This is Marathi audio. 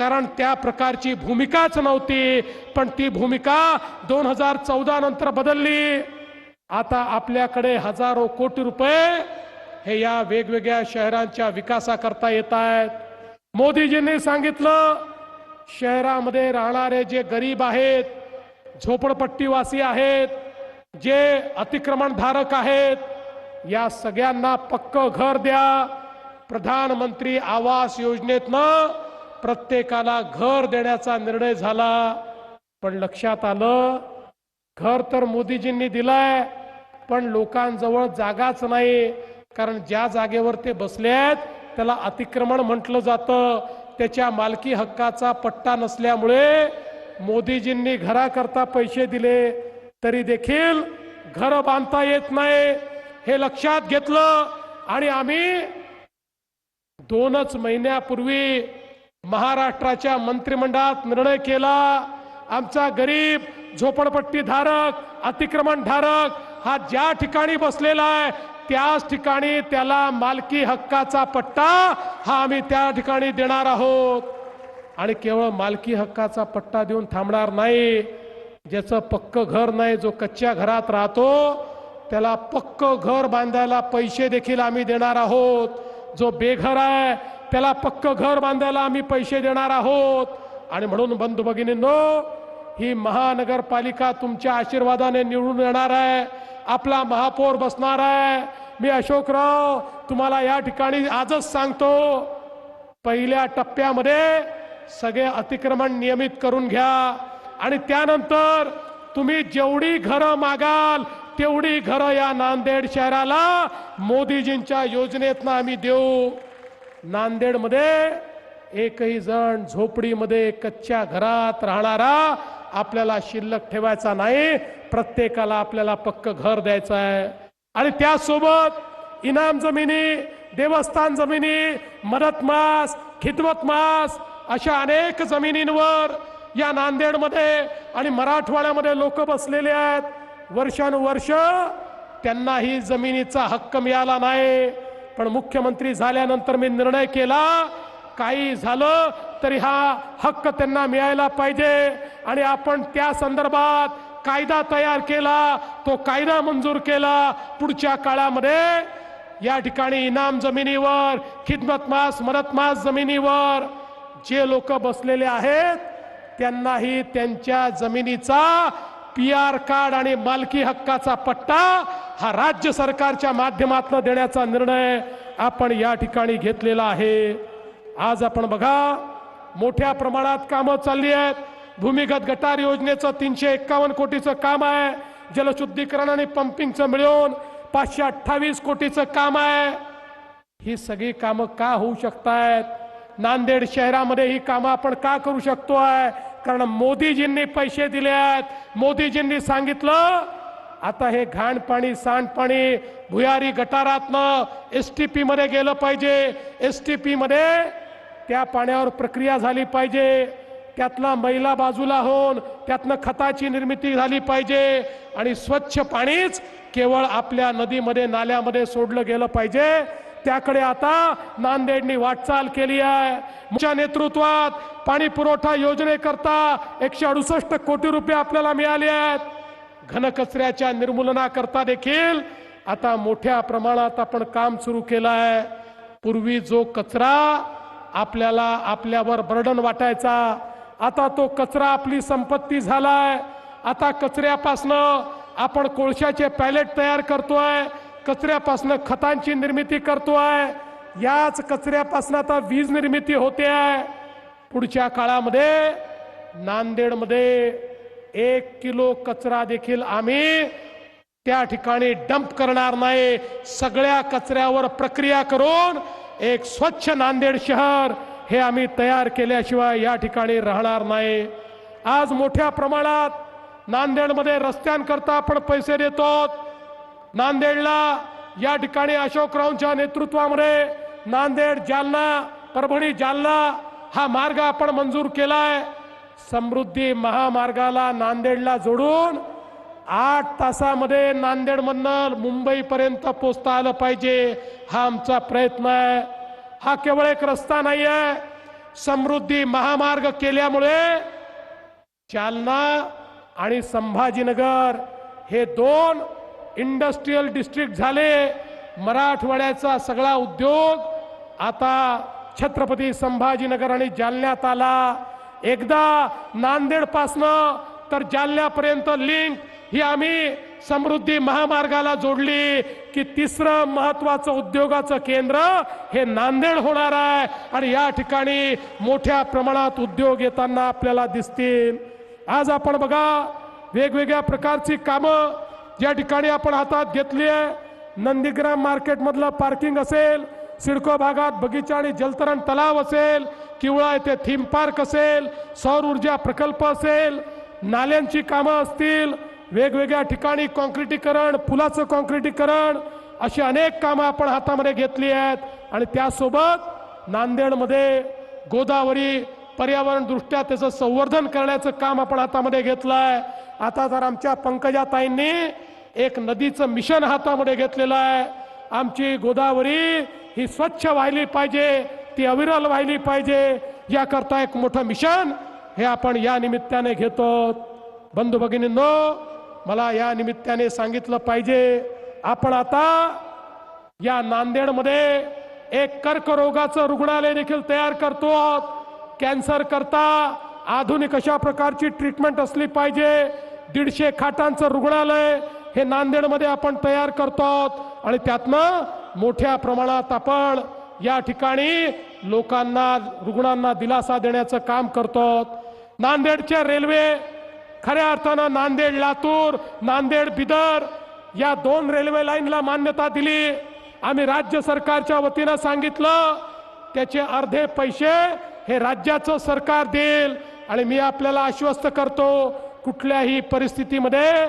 कारण त्या प्रकारची भूमिकाच नव्हती। पण ती भूमिका 2014 नंतर बदलली। आता आपल्याकडे हजारो कोटी रुपये हे या वेगवेगळ्या शहरांच्या विकासाकरता येत आहेत। मोदीजींनी सांगितलं शहरामध्ये राहणारे जे गरीब आहेत, झोपडपट्टीवासी आहेत, जे अतिक्रमणधारक आहेत, या सगळ्यांना पक्कं घर द्या। प्रधानमंत्री आवास योजनेतनं प्रत्येकाला घर देण्याचा निर्णय झाला। पण लक्षात आलं घर तर मोदीजींनी दिलाय, पण लोकांजवळ जागाच नाही। कारण ज्या जागेवर ते बसले आहेत त्याला अतिक्रमण म्हटलं जातं। त्याच्या मालकी हक्काचा पट्टा नसल्यामुळे मोदीजींनी घराकरता पैसे दिले तरी देखील घर बांधता येत नाही। हे लक्षात घेतलं आणि आम्ही 2च महिन्यापूर्वी महाराष्ट्राच्या मंत्रिमंडळात निर्णय केला। आमचा गरीब झोपडपट्टी धारक, अतिक्रमण धारक हा ज्या ठिकाणी बसलेला आहे त्याच ठिकाणी त्याला मालकी हक्काचा पट्टा हा आम्ही त्या ठिकाणी देणार आहोत। आणि केवळ मालकी हक्काचा पट्टा देऊन थांबणार नाही। ज्याचं पक्कं घर नाही, जो कच्च्या घरात राहतो, त्याला पक्कं घर बांधायला पैसे देखील आम्ही देणार आहोत। जो बेघर आहे त्याला पक्कं घर बांधायला आम्ही पैसे देणार आहोत। आणि म्हणून बंधू भगिनींनो, ही महानगरपालिका तुमच्या आशीर्वादाने निवडून येणार आहे। आपला महापौर बसणार आहे। मी अशोकराव तुम्हाला या ठिकाणी आजच सांगतो, पहिल्या टप्प्यामध्ये सगळे अतिक्रमण नियमित करून घ्या आणि त्यानंतर तुम्ही जेवढी घरं मागाल तेवढी घरं या नांदेड शहराला मोदीजींच्या योजनेतनं आम्ही देऊ। नांदेडमध्ये एकही जण झोपडीमध्ये कच्च्या घरात राहणारा आपल्याला शिल्लक ठेवायचा नाही। प्रत्येकाला आपल्याला पक्कं घर द्यायचं आहे। आणि त्यासोबत इनाम जमिनी, देवस्थान जमिनी, मदत मास, खिदमत मास अशा अनेक जमिनींवर या नांदेडमध्ये आणि मराठवाड्यामध्ये लोक बसलेले आहेत। वर्षानुवर्ष त्यांनाही जमिनीचा हक्क मिळाला नाही। पण मुख्यमंत्री झाल्यानंतर मी निर्णय केला, काही झालं तरी हा हक्क त्यांना मिळायला पाहिजे। आणि आपण त्या संदर्भात कायदा तयार केला, तो कायदा मंजूर केला। पुढच्या काळामध्ये या ठिकाणी इनाम जमिनीवर, खिदमत मास, मदत मास जमिनीवर जे लोक बसलेले आहेत त्यांनाही त्यांच्या जमिनीचा PR कार्ड आणि मालकी हक्काचा पट्टा हा राज्य सरकारच्या माध्यमातून देण्याचा निर्णय आपण या ठिकाणी घेतलेला आहे। आज आपण बघा मोठ्या प्रमाणात कामं चालली आहेत। भूमिगत गटार योजनेचं 351 कोटीचं काम आहे। जलशुद्धीकरण आणि पंपिंगचं मिळून 528 कोटीचं काम आहे। ही सगळी कामं का होऊ शकतात? नांदेड शहरामध्ये ही कामं आपण का करू शकतोय? कारण मोदीजींनी पैसे दिले आहेत। मोदीजींनी सांगितलं आता हे घाण पाणी, सांडपाणी भुयारी गटारातनं STP मध्ये गेलं पाहिजे। STP मध्ये त्या पाण्यावर प्रक्रिया झाली पाहिजे, त्यातला मैला बाजूला होऊन त्यातनं खताची निर्मिती झाली पाहिजे आणि स्वच्छ पाणीच केवळ आपल्या नदीमध्ये, नाल्यामध्ये सोडलं गेलं पाहिजे। त्याकडे आता नांदेडनी वाटचाल केली आहे। मुख्य नेतृत्वात पाणी पुरवठा योजनेकरता 168 कोटी रुपये आपल्याला मिळाले आहेत। घनकचऱ्याच्या निर्मूलनाकरता देखील आता मोठ्या प्रमाणात आपण काम सुरू केलं आहे। पूर्वी जो कचरा आपल्याला आपल्यावर बर्डन वाटायचा, आता तो कचरा आपली संपत्ती झालाय। आता कचऱ्यापासनं आपण कोळशाचे पॅलेट तयार करतोय, कचऱ्यापासनं खतांची निर्मिती करतोय, याच कचऱ्यापासनं आता वीज निर्मिती होते आहे। पुढच्या काळामध्ये नांदेडमध्ये 1 किलो कचरा देखील आम्ही त्या ठिकाणी डंप करणार नाही। सगळ्या कचऱ्यावर प्रक्रिया करून एक स्वच्छ नांदेड शहर हे आम्ही तयार केल्याशिवाय या ठिकाणी राहणार नाही। आज मोठ्या प्रमाणात नांदेडमध्ये रस्त्यांकरता आपण पैसे देतो। नांदेडला या ठिकाणी अशोकरावांच्या नेतृत्वामध्ये नांदेड जालना, परभणी जालना हा मार्ग आपण मंजूर केलाय। समृद्धी महामार्गाला नांदेडला जोडून 8 तासामध्ये नांदेडमधनं मुंबईपर्यंत पोहोचता आलं पाहिजे, हा आमचा प्रयत्न आहे। हा केवळ एक रस्ता नाही आहे, समृद्धी महामार्ग केल्यामुळे जालना आणि संभाजीनगर हे 2 इंडस्ट्रियल डिस्ट्रिक्ट झाले। मराठवाड्याचा सगळा उद्योग आता छत्रपती संभाजीनगर आणि जालन्यात आला। एकदा नांदेड पासनं तर जालन्यापर्यंत लिंक ही आम्ही समृद्धी महामार्गाला जोडली की तिसरं महत्त्वाचं उद्योगाचं केंद्र हे नांदेड होणार आहे आणि या ठिकाणी मोठ्या प्रमाणात उद्योग येताना आपल्याला दिसतील। आज आपण बघा वेगवेगळ्या प्रकारची कामं ज्या ठिकाणी आपण हातात घेतली आहे, नंदीग्राम मार्केटमधलं पार्किंग असेल, सिडको भागात बगीचा आणि जलतरण तलाव असेल, किवळा येथे थीम पार्क असेल, सौर ऊर्जा प्रकल्प असेल, नाल्यांची कामं असतील, वेगवेगळ्या ठिकाणी कॉन्क्रिटीकरण, पुलाचं कॉन्क्रिटीकरण, अशी अनेक कामं आपण हातामध्ये घेतली आहेत। आणि त्यासोबत नांदेडमध्ये गोदावरी पर्यावरण दृष्ट्या त्याचं संवर्धन करण्याचं काम आपण हातामध्ये घेतलं आहे। आता तर आमच्या पंकजाताईंनी एक नदीचं मिशन हातामध्ये घेतलेलं आहे। आमची गोदावरी ही स्वच्छ व्हायली पाहिजे, ती अविरल व्हायली पाहिजे, याकरता एक मोठं मिशन हे आपण या निमित्ताने घेतो। बंधू भगिनींनो, मला या निमित्ताने सांगितलं पाहिजे, आपण आता या नांदेडमध्ये एक कर्करोगाचं रुग्णालय देखील तयार करतो। कॅन्सर करता आधुनिक अशा प्रकारची ट्रीटमेंट असली पाहिजे। 150 खाटांचं रुग्णालय हे नांदेडमध्ये आपण तयार करतो आणि त्यातनं मोठ्या प्रमाणात आपण या ठिकाणी लोकांना, रुग्णांना दिलासा देण्याचं काम करतो। नांदेडच्या रेल्वे खऱ्या अर्थानं नांदेड लातूर, नांदेड बिदर या 2 रेल्वे लाईनला मान्यता दिली। आम्ही राज्य सरकारच्या वतीनं सांगितलं त्याचे अर्धे पैसे हे राज्याचं सरकार देईल आणि मी आपल्याला आश्वस्त करतो कुठल्याही परिस्थितीमध्ये